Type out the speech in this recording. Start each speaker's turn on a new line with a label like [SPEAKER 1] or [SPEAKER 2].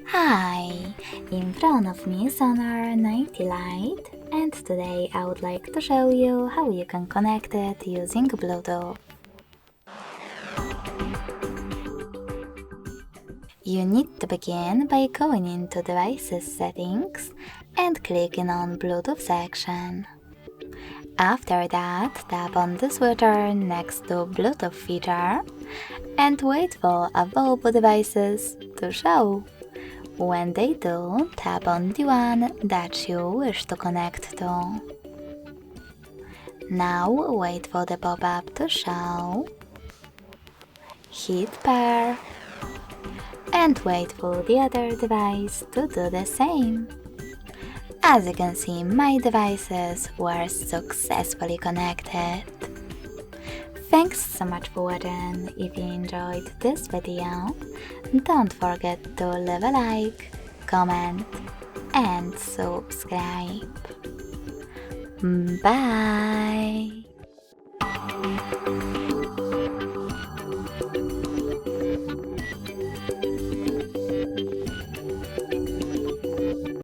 [SPEAKER 1] Hi! In front of me is our 90 Lite, and today I would like to show you how you can connect it using Bluetooth. You need to begin by going into Devices Settings and clicking on Bluetooth section. After that, tap on the switcher next to Bluetooth feature and wait for available devices to show. When they do, tap on the one that you wish to connect to. Now wait for the pop-up to show. Hit pair and wait for the other device to do the same. As you can see, my devices were successfully connected. Thanks so much for watching. If you enjoyed this video, don't forget to leave a like, comment and subscribe. Bye!